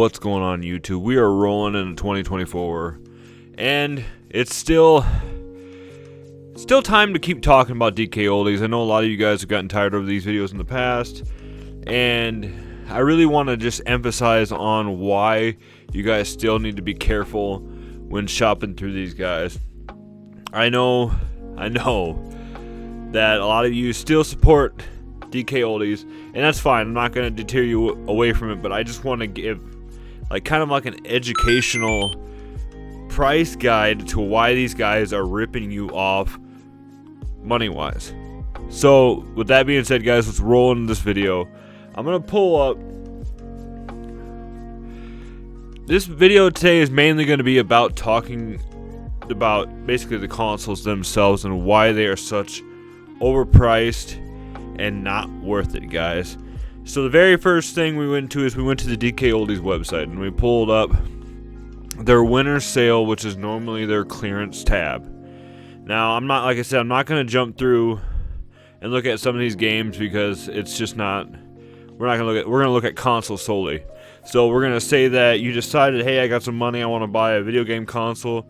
What's going on, YouTube? We are rolling into 2024, and it's still time to keep talking about DK Oldies. I know a lot of you guys have gotten tired of these videos in the past, and I really want to just emphasize on why you guys still need to be careful when shopping through these guys. I know that a lot of you still support DK Oldies, and that's fine. I'm not going to deter you away from it, but I just want to give kind of an educational price guide to why these guys are ripping you off money wise. So with that being said, guys, let's roll into this video. I'm going to pull up. This video today is mainly going to be about talking about basically the consoles themselves and why they are such overpriced and not worth it, guys. So the very first thing we went to the DK Oldies website, and we pulled up their winter sale, which is normally their clearance tab. Now, like I said, I'm not going to jump through and look at some of these games because it's just not. We're going to look at consoles solely. So we're going to say that you decided, hey, I got some money, I want to buy a video game console.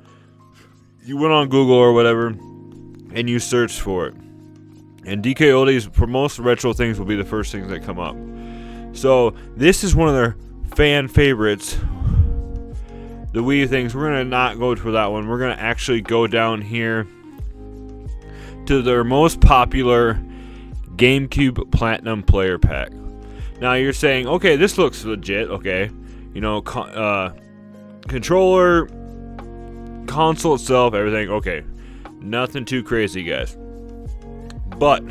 You went on Google or whatever, and you searched for it. And DK Oldies, for most retro things, will be the first things that come up. So this is one of their fan favorites, the Wii things. We're going to not go for that one. We're going to actually go down here to their most popular GameCube Platinum Player Pack. Now you're saying, okay, this looks legit, okay. You know, controller, console itself, everything, okay. Nothing too crazy, guys. But,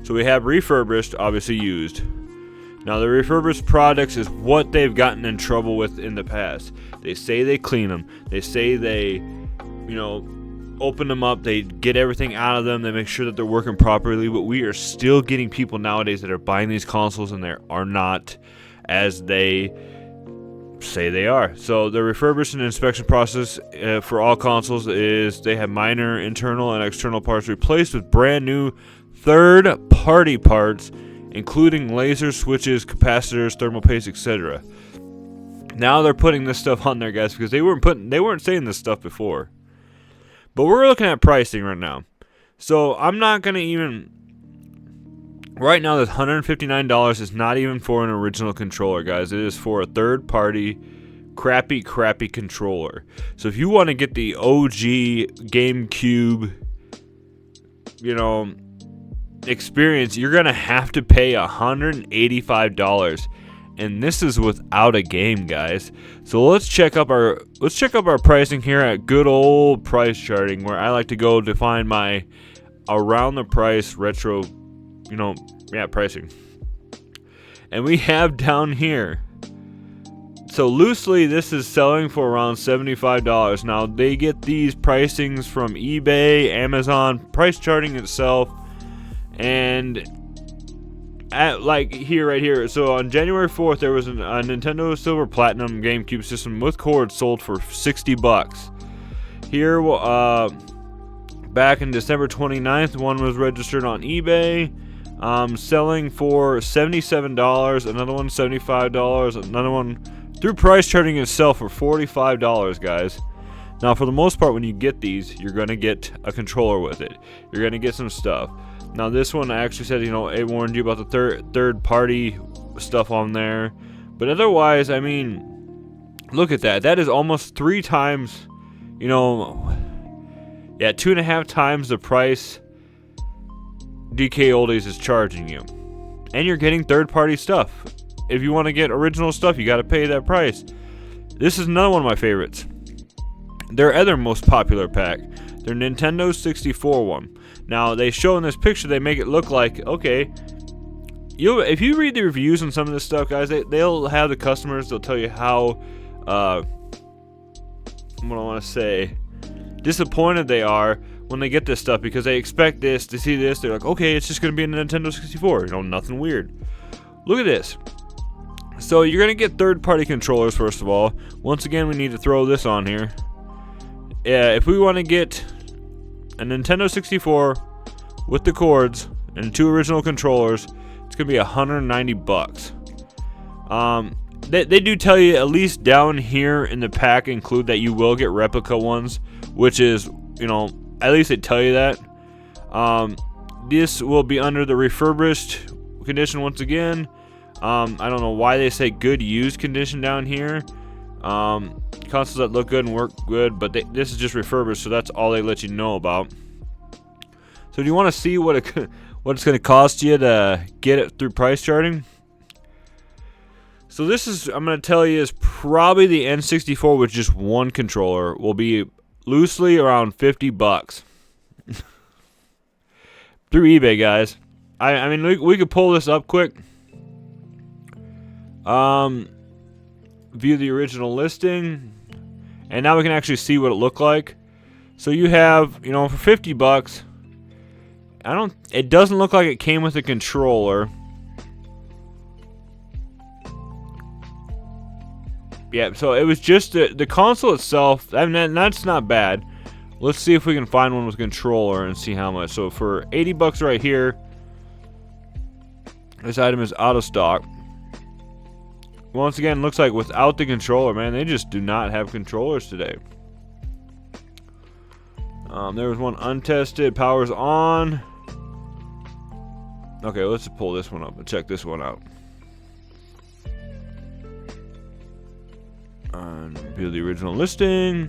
so we have refurbished, obviously used. Now the refurbished products is what they've gotten in trouble with in the past. They say they clean them. They say they, open them up. They get everything out of them. They make sure that they're working properly. But we are still getting people nowadays that are buying these consoles and they are not as they say they are. So the refurbished and inspection process for all consoles is they have minor internal and external parts replaced with brand new third-party parts, including lasers, switches, capacitors, thermal paste, etc. Now they're putting this stuff on there, guys, because they weren't saying this stuff before. But we're looking at pricing right now. So I'm not gonna even. Right now, this $159 is not even for an original controller, guys. It is for a third-party, crappy controller. So if you want to get the OG GameCube, experience, you're gonna have to pay $185, and this is without a game, guys. So let's check up our pricing here at good old price charting, where I like to go to find my around the price retro. Pricing. And we have down here. So loosely, this is selling for around $75. Now they get these pricings from eBay, Amazon, price charting itself, and at right here. So on January 4th, there was a Nintendo Silver Platinum GameCube system with cords sold for $60. Here, back in December 29th, one was registered on eBay. Selling for $77, another one $75, another one through price charting itself for $45, guys. Now, for the most part, when you get these, you're going to get a controller with it. You're going to get some stuff. Now, this one I actually said, it warned you about the third-party stuff on there. But otherwise, I mean, look at that. That is almost 3 times, 2.5 times the price DK Oldies is charging you, and you're getting third-party stuff. If you want to get original stuff, you got to pay that price. This is another one of my favorites. Their other most popular pack, their Nintendo 64 one. Now they show in this picture, they make it look like, okay, if you read the reviews on some of this stuff, guys, they'll have the customers. They'll tell you how disappointed they are when they get this stuff, because they expect this to see this. They're like, okay, it's just gonna be a Nintendo 64, nothing weird. Look at this. So you're gonna get third-party controllers. First of all, once again, we need to throw this on here. If we want to get a Nintendo 64 with the cords and 2 original controllers, it's gonna be $190. they do tell you, at least down here in the pack, include that you will get replica ones, which is, you know, at least they tell you that. This will be under the refurbished condition once again. I don't know why they say good used condition down here. Consoles that look good and work good, but this is just refurbished, so that's all they let you know about. So do you want to see what it's going to cost you to get it through price charting? So this is, I'm going to tell you, is probably the N64 with just one controller will be loosely around $50 through eBay, guys. I mean, we could pull this up quick. View the original listing, and now we can actually see what it looked like. So you have, you know, for $50, it doesn't look like it came with a controller. Yeah, so it was just the console itself. I mean, that's not bad. Let's see if we can find one with a controller and see how much. So for $80 right here, this item is out of stock. Once again, looks like without the controller, man, they just do not have controllers today. There was one untested, powers on. Okay, let's pull this one up and check this one out. View the original listing.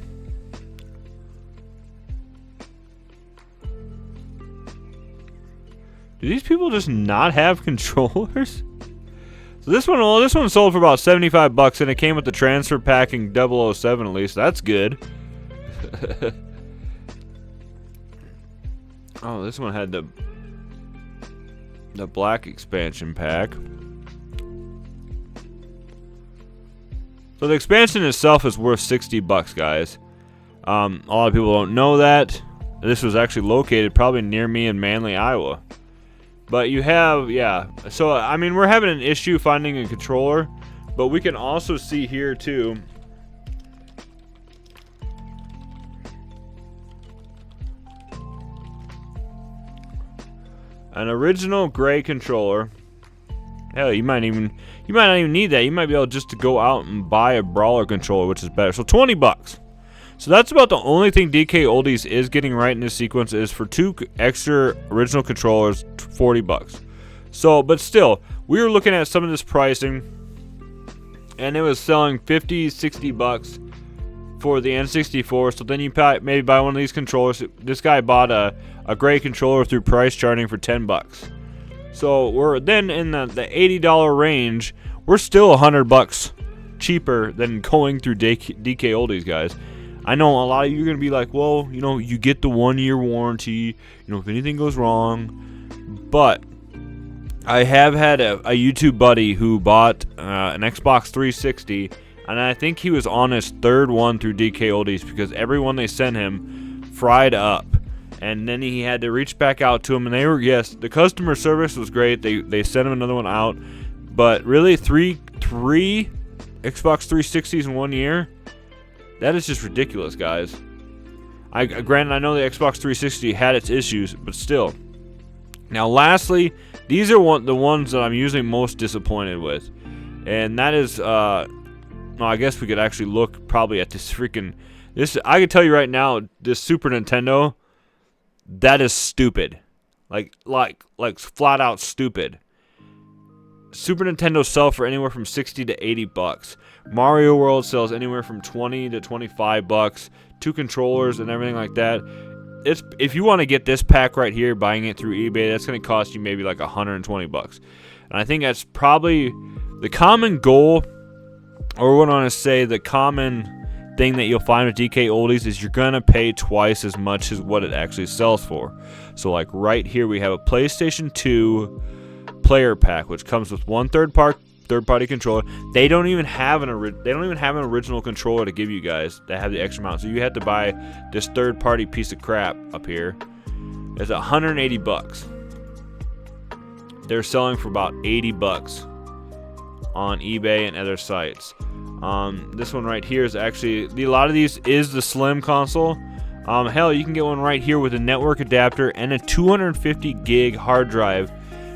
Do these people just not have controllers? So this one sold for about $75, and it came with the transfer packing 007 at least. That's good. Oh, this one had the black expansion pack. So the expansion itself is worth $60, guys. A lot of people don't know that. This was actually located probably near me in Manly, Iowa. But you have, yeah. So, I mean, we're having an issue finding a controller. But we can also see here, too. An original gray controller. Hell, you might not even need that. You might be able just to go out and buy a brawler controller, which is better. So $20. So that's about the only thing DK Oldies is getting right in this sequence, is for 2 extra original controllers, $40. So, but still, we were looking at some of this pricing, and it was selling $50, $60 for the N64. So then you maybe buy one of these controllers. This guy bought a gray controller through price charting for $10. So we're then in the $80 range. We're still $100 cheaper than going through DK Oldies, guys. I know a lot of you are going to be like, well, you know, you get the 1-year warranty, you know, if anything goes wrong. But I have had a YouTube buddy who bought an Xbox 360, and I think he was on his 3rd one through DK Oldies, because every one they sent him fried up. And then he had to reach back out to him, and they were, yes, the customer service was great. They sent him another one out. But really, three Xbox 360s in 1 year? That is just ridiculous, guys. Granted, I know the Xbox 360 had its issues, but still. Now, lastly, these are the ones that I'm usually most disappointed with. And that is, well, I guess we could actually look probably at this freaking... I can tell you right now, this Super Nintendo... That is stupid. Like flat out stupid. Super Nintendo sell for anywhere from $60 to $80. Mario World sells anywhere from $20 to $25. 2 controllers and everything like that. If you want to get this pack right here, buying it through eBay, that's going to cost you maybe like $120. And I think that's probably the common goal, or what I want to say, the common thing that you'll find with DK Oldies is you're gonna pay twice as much as what it actually sells for. So like right here we have a PlayStation 2 player pack, which comes with one third-party controller. They don't even have an original controller to give you guys that have the extra mount. So you have to buy this third-party piece of crap up here. It's $180. They're selling for about $80 on eBay and other sites. This one right here is actually, a lot of these is the slim console. Hell, you can get one right here with a network adapter and a 250 gig hard drive,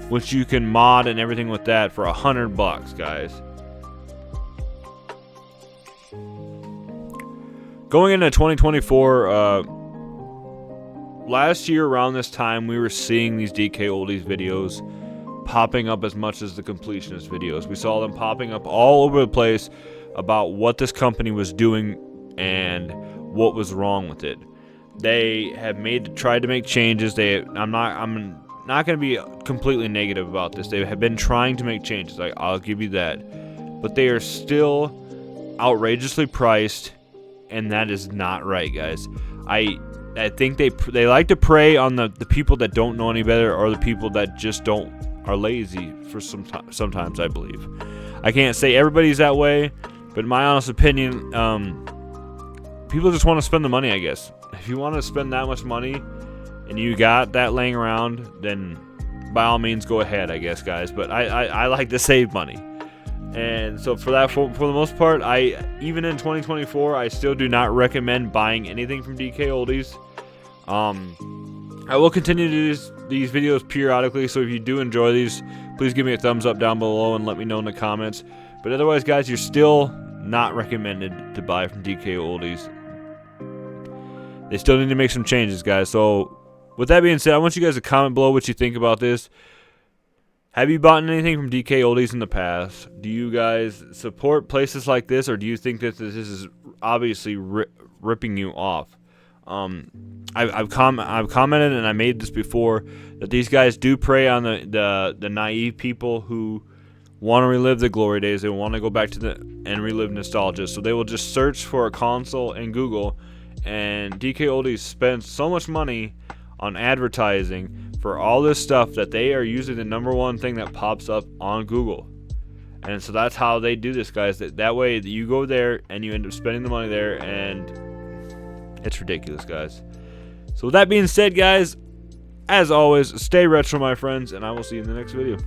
which you can mod and everything with that for $100, guys. going into 2024, last year around this time, we were seeing these DK Oldies videos popping up as much as the completionist videos. We saw them popping up all over the place about what this company was doing and what was wrong with it. They have tried to make changes. I'm not going to be completely negative about this. They have been trying to make changes. I'll give you that, but they are still outrageously priced, and that is not right, guys. I think they like to prey on the people that don't know any better, or the people that just are lazy for sometimes, I believe. I can't say everybody's that way, but in my honest opinion, people just want to spend the money, I guess. If you want to spend that much money and you got that laying around, then by all means go ahead, I guess, guys. But I like to save money. And so for the most part, even in 2024, I still do not recommend buying anything from DK Oldies. I will continue to do these videos periodically, so if you do enjoy these, please give me a thumbs up down below and let me know in the comments. But otherwise, guys, you're still not recommended to buy from DK Oldies. They still need to make some changes, guys. So with that being said, I want you guys to comment below what you think about this. Have you bought anything from DK Oldies in the past? Do you guys support places like this, or do you think that this is obviously ripping you off? I've commented, and I made this before, that these guys do prey on the naive people who want to relive the glory days. They want to go back to and relive nostalgia. So they will just search for a console in Google, and DK Oldies spends so much money on advertising for all this stuff that they are usually the #1 thing that pops up on Google. And so that's how they do this, guys. That way you go there and you end up spending the money there, and it's ridiculous, guys. So with that being said, guys, as always, stay retro, my friends, and I will see you in the next video.